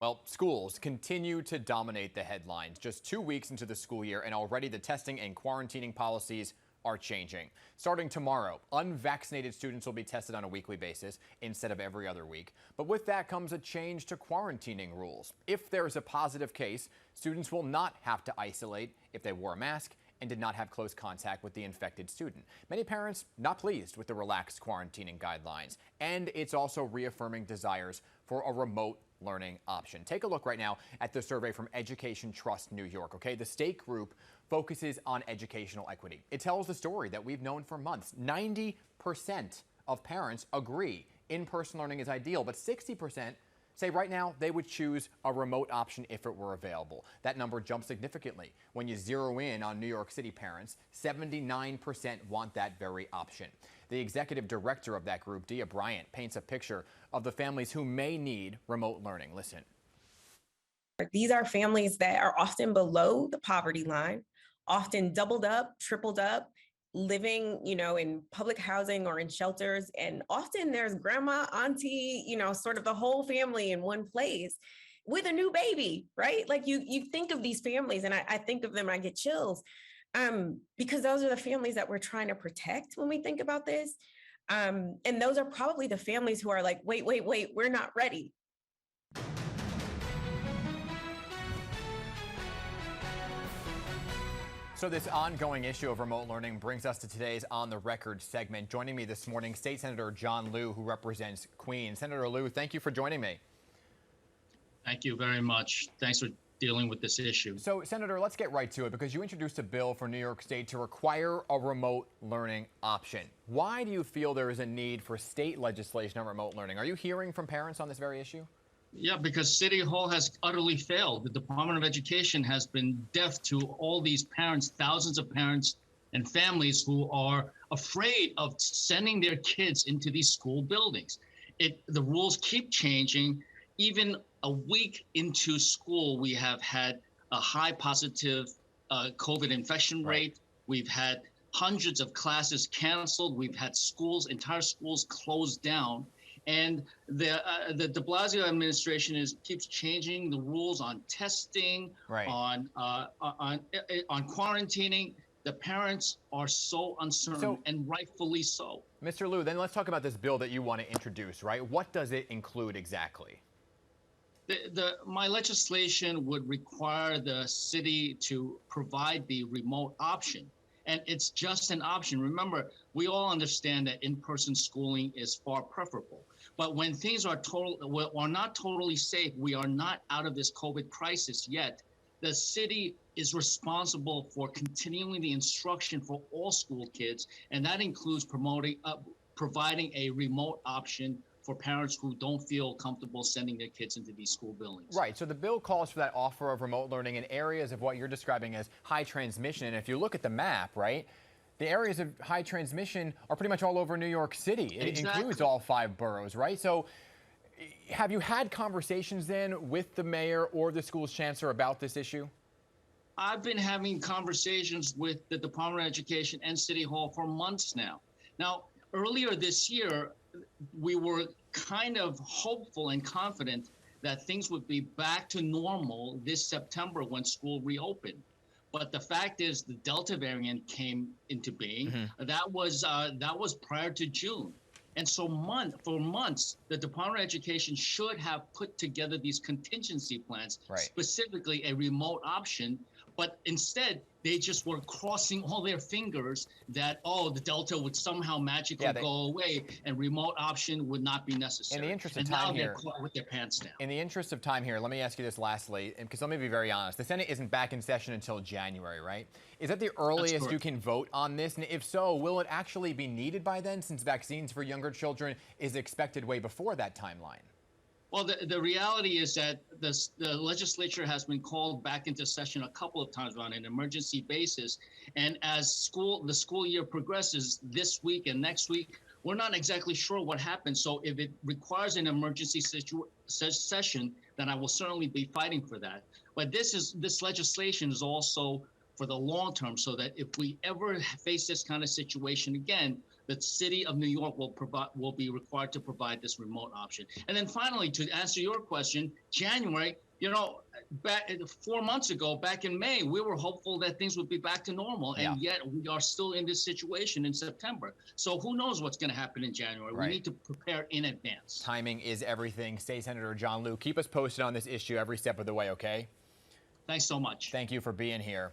Well, schools continue to dominate the headlines just 2 weeks into the school year, and already the testing and quarantining policies are changing. Starting tomorrow, unvaccinated students will be tested on a weekly basis instead of every other week. But with that comes a change to quarantining rules. If there is a positive case, students will not have to isolate if they wore a mask and did not have close contact with the infected student. Many parents not pleased with the relaxed quarantining guidelines, and it's also reaffirming desires for a remote learning option. Take a look right now at the survey from Education Trust New York. Okay, the state group focuses on educational equity. It tells the story that we've known for months. 90% of parents agree in-person learning is ideal, but 60% say right now they would choose a remote option if it were available. That number jumps significantly when you zero in on New York City parents. 79% want that very option. The executive director of that group, Dia Bryant, paints a picture of the families who may need remote learning. Listen. These are families that are often below the poverty line, often doubled up, tripled up, living, in public housing or in shelters. And often there's grandma, auntie, sort of the whole family in one place with a new baby, right? Like you think of these families, and I think of them, I get chills, because those are the families that we're trying to protect when we think about this. And those are probably the families who are like, wait, we're not ready. So this ongoing issue of remote learning brings us to today's On the Record segment. Joining me this morning, State Senator John Liu, who represents Queens. Senator Liu, thank you for joining me. Thank you very much. Thanks for dealing with this issue. So, Senator, let's get right to it, because you introduced a bill for New York State to require a remote learning option. Why do you feel there is a need for state legislation on remote learning? Are you hearing from parents on this very issue? Yeah, because City Hall has utterly failed. The Department of Education has been deaf to all these parents, thousands of parents and families who are afraid of sending their kids into these school buildings. The rules keep changing. Even a week into school, we have had a high positive COVID infection rate. We've had hundreds of classes canceled. We've had entire schools closed down. And the de Blasio administration keeps changing the rules on testing, on quarantining. The parents are so uncertain, and rightfully so. Mr. Liu, then let's talk about this bill that you want to introduce, right? What does it include exactly? My legislation would require the city to provide the remote option. And it's just an option. Remember, we all understand that in-person schooling is far preferable. But when things are not totally safe, we are not out of this COVID crisis yet. The city is responsible for continuing the instruction for all school kids, and that includes providing a remote option for parents who don't feel comfortable sending their kids into these school buildings. Right. So the bill calls for that offer of remote learning in areas of what you're describing as high transmission. And if you look at the map, right, the areas of high transmission are pretty much all over New York City. It includes all 5 boroughs, right? So have you had conversations then with the mayor or the school's chancellor about this issue? I've been having conversations with the Department of Education and City Hall for months now. Now, earlier this year, we were kind of hopeful and confident that things would be back to normal this September when school reopened. But the fact is, the Delta variant came into being. That was prior to June. And so for months, the Department of Education should have put together these contingency plans, specifically a remote option. But instead, they just were crossing all their fingers that, the Delta would somehow magically go away and remote option would not be necessary. In the interest of time here, they're caught with their pants down. In the interest of time here, let me ask you this lastly, because let me be very honest. The Senate isn't back in session until January, right? Is that the earliest you can vote on this? And if so, will it actually be needed by then, since vaccines for younger children is expected way before that timeline? Well, the reality is that the legislature has been called back into session a couple of times on an emergency basis. And as the school year progresses this week and next week, we're not exactly sure what happens. So if it requires an emergency session, then I will certainly be fighting for that. But this legislation is also for the long term, so that if we ever face this kind of situation again, the city of New York will be required to provide this remote option. And then finally, to answer your question, January, back 4 months ago, back in May, we were hopeful that things would be back to normal, and yet we are still in this situation in September. So who knows what's going to happen in January? Right. We need to prepare in advance. Timing is everything. State Senator John Liu, keep us posted on this issue every step of the way, okay? Thanks so much. Thank you for being here.